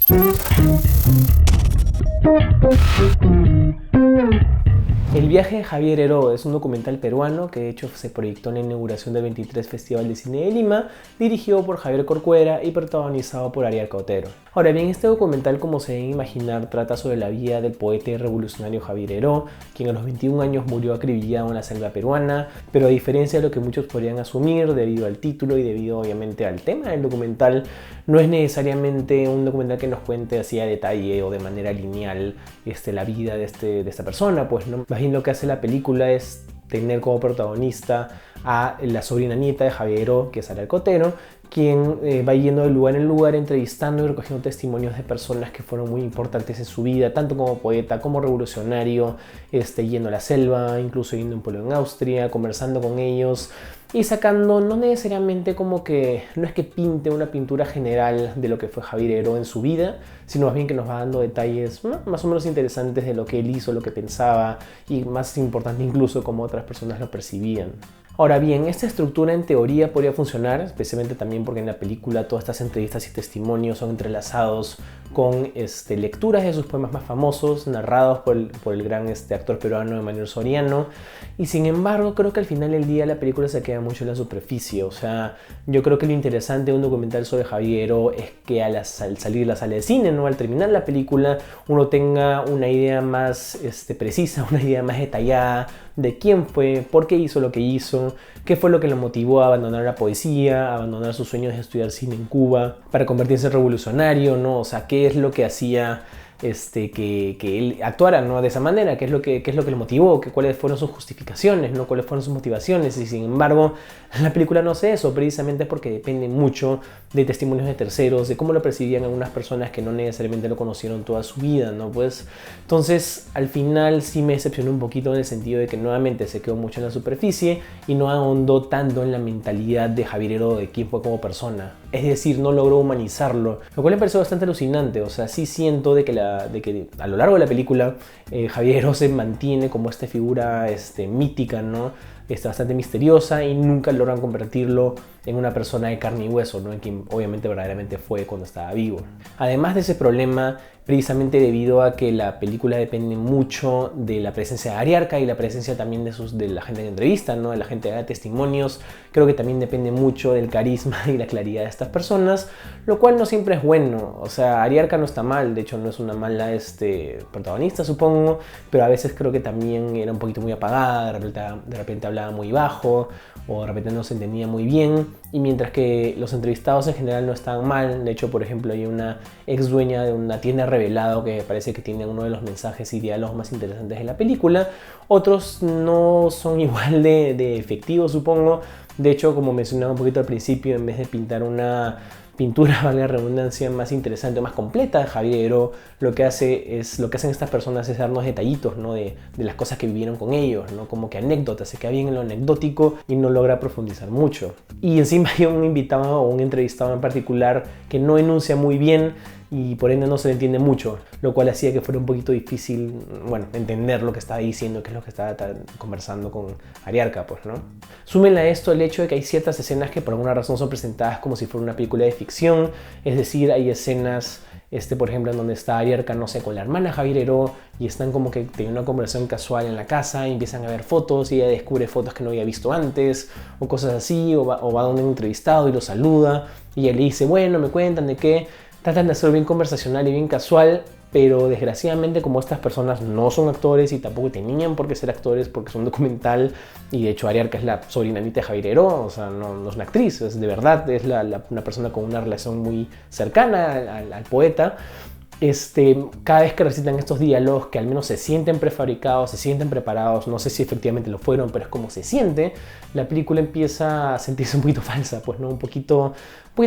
El viaje de Javier Heró es un documental peruano que de hecho se proyectó en la inauguración del 23 Festival de Cine de Lima, dirigido por Javier Corcuera y protagonizado por Ariarca Otero. Ahora bien, este documental, como se deben imaginar, trata sobre la vida del poeta y revolucionario Javier Heró, quien a los 21 años murió acribillado en la selva peruana, pero a diferencia de lo que muchos podrían asumir debido al título y debido obviamente al tema del documental, no es necesariamente un documental que nos cuente así a detalle o de manera lineal la vida de esta persona, pues no. Más bien lo que hace la película es tener como protagonista a la sobrina nieta de Javier Heró, que es Ariarca Otero, quien va yendo de lugar en lugar entrevistando y recogiendo testimonios de personas que fueron muy importantes en su vida, tanto como poeta como revolucionario, yendo a la selva, incluso yendo a un pueblo en Austria, conversando con ellos y sacando, no necesariamente como que, no es que pinte una pintura general de lo que fue Javier Heró en su vida, sino más bien que nos va dando detalles más o menos interesantes de lo que él hizo, lo que pensaba y más importante incluso cómo otras personas lo percibían. Ahora bien, esta estructura en teoría podría funcionar, especialmente también porque en la película todas estas entrevistas y testimonios son entrelazados con lecturas de sus poemas más famosos, narrados por el gran actor peruano Emanuel Soriano. Y sin embargo, creo que al final del día la película se queda mucho en la superficie. O sea, yo creo que lo interesante de un documental sobre Javier Heró es que al salir de la sala de cine, ¿no? Al terminar la película, uno tenga una idea más precisa, una idea más detallada de quién fue, por qué hizo lo que hizo, qué fue lo que lo motivó a abandonar la poesía, a abandonar sus sueños de estudiar cine en Cuba, para convertirse en revolucionario, ¿no? O sea, qué es lo que hacía que él actuara, ¿no? De esa manera, qué es lo que lo motivó, cuáles fueron sus justificaciones, ¿no? Cuáles fueron sus motivaciones. Y sin embargo, la película no hace eso, precisamente porque depende mucho de testimonios de terceros, de cómo lo percibían algunas personas que no necesariamente lo conocieron toda su vida, ¿no? Pues, entonces, al final sí me decepcionó un poquito en el sentido de que nuevamente se quedó mucho en la superficie y no ahondó tanto en la mentalidad de Javier Heró, de quién fue como persona. Es decir, no logró humanizarlo, lo cual me pareció bastante alucinante. O sea, sí siento de que a lo largo de la película Javier Heró se mantiene como esta figura mítica, ¿no? Bastante misteriosa y nunca logran convertirlo en una persona de carne y hueso, ¿no? En quien obviamente verdaderamente fue cuando estaba vivo. Además de ese problema, precisamente debido a que la película depende mucho de la presencia de Ariarca y la presencia también de la gente que entrevista, ¿no? De la gente que da testimonios, creo que también depende mucho del carisma y la claridad de estas personas, lo cual no siempre es bueno. O sea, Ariarca no está mal, de hecho no es una mala protagonista, supongo, pero a veces creo que también era un poquito muy apagada, de repente hablaba muy bajo o de repente no se entendía muy bien, y mientras que los entrevistados en general no estaban mal. De hecho, por ejemplo, hay una ex dueña de una tienda revelado que me parece que tiene uno de los mensajes y diálogos más interesantes de la película. Otros no son igual de efectivos, supongo. De hecho, como mencionaba un poquito al principio, en vez de pintar una pintura, valga la redundancia, más interesante, más completa de Javier Heró, lo que hacen estas personas es darnos detallitos, ¿no? de las cosas que vivieron con ellos, ¿no? Como que anécdotas, se queda bien en lo anecdótico y no logra profundizar mucho. Y encima hay un invitado o un entrevistado en particular que no enuncia muy bien y por ende no se le entiende mucho, lo cual hacía que fuera un poquito difícil, bueno, entender lo que estaba diciendo, qué es lo que estaba conversando con Ariarca, pues, ¿no? Súmenle a esto el hecho de que hay ciertas escenas que por alguna razón son presentadas como si fuera una película de ficción, es decir, hay escenas, por ejemplo, en donde está Ariarca, no sé, con la hermana Javier Heró y están como que teniendo una conversación casual en la casa y empiezan a ver fotos y ella descubre fotos que no había visto antes o cosas así, o va donde un entrevistado y lo saluda y ella le dice, bueno, me cuentan de qué. Tratan de hacerlo bien conversacional y bien casual, pero desgraciadamente como estas personas no son actores y tampoco tenían por qué ser actores porque es un documental, y de hecho Ariarca es la sobrinanita de Javier Heró, o sea, no es una actriz, es de verdad, es una persona con una relación muy cercana al poeta. Cada vez que recitan estos diálogos, que al menos se sienten prefabricados, se sienten preparados, no sé si efectivamente lo fueron, pero es como se siente, la película empieza a sentirse un poquito falsa, pues, ¿no? Un poquito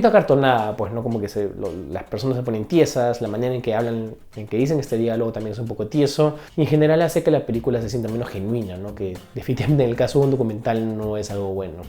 acartonada, pues, ¿no? Como que las personas se ponen tiesas, la manera en que hablan, en que dicen este diálogo también es un poco tieso, y en general hace que la película se sienta menos genuina, ¿no? Que definitivamente en el caso de un documental no es algo bueno.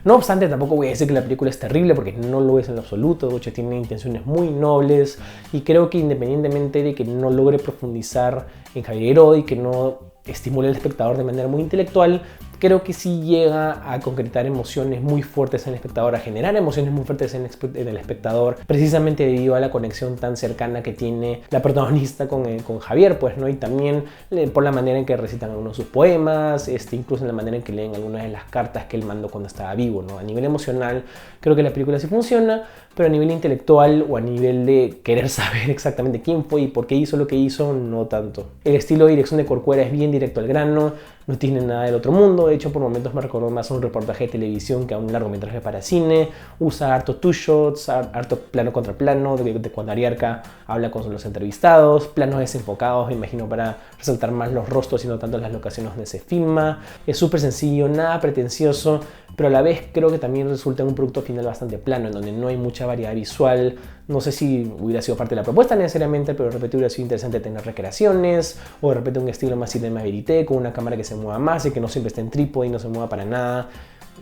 No obstante, tampoco voy a decir que la película es terrible, porque no lo es en absoluto. De hecho, tiene intenciones muy nobles y creo que independientemente de que no logre profundizar en Javier Heró y que no estimule al espectador de manera muy intelectual, creo que sí llega a concretar emociones muy fuertes en el espectador, a generar emociones muy fuertes en el espectador, precisamente debido a la conexión tan cercana que tiene la protagonista con Javier, pues, ¿no? Y también por la manera en que recitan algunos de sus poemas, incluso en la manera en que leen algunas de las cartas que él mandó cuando estaba vivo, ¿no? A nivel emocional, creo que la película sí funciona, pero a nivel intelectual o a nivel de querer saber exactamente quién fue y por qué hizo lo que hizo, no tanto. El estilo de dirección de Corcuera es bien directo al grano, no tiene nada del otro mundo. De hecho, por momentos me recordó más a un reportaje de televisión que a un largometraje para cine. Usa harto two shots, harto plano contra plano, de cuando Ariarca habla con los entrevistados, planos desenfocados, me imagino, para resaltar más los rostros y no tanto las locaciones donde se filma. Es súper sencillo, nada pretencioso, pero a la vez creo que también resulta en un producto final bastante plano, en donde no hay mucha variedad visual. No sé si hubiera sido parte de la propuesta necesariamente, pero de repente hubiera sido interesante tener recreaciones, o de repente un estilo más cinema verité, con una cámara que se mueva más y que no siempre esté en trípode y no se mueva para nada.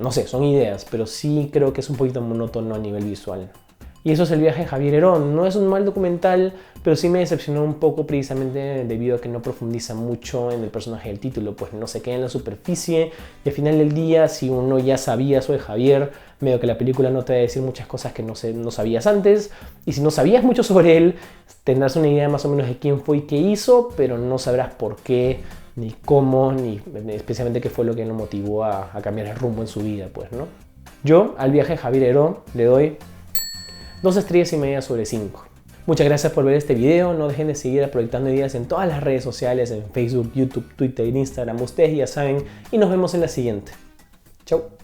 No sé, son ideas, pero sí creo que es un poquito monótono a nivel visual. Y eso es El viaje de Javier Herón. No es un mal documental, pero sí me decepcionó un poco precisamente debido a que no profundiza mucho en el personaje del título, pues no se queda en la superficie y al final del día, si uno ya sabía sobre Javier, medio que la película no te va a decir muchas cosas que no sabías antes, y si no sabías mucho sobre él, tendrás una idea más o menos de quién fue y qué hizo, pero no sabrás por qué, ni cómo, ni especialmente qué fue lo que lo motivó a cambiar el rumbo en su vida, pues, ¿no? Yo al viaje de Javier Herón le doy 2,5 estrellas sobre 5. Muchas gracias por ver este video. No dejen de seguir Proyectando Ideas en todas las redes sociales, en Facebook, YouTube, Twitter, Instagram. Ustedes ya saben. Y nos vemos en la siguiente. Chau.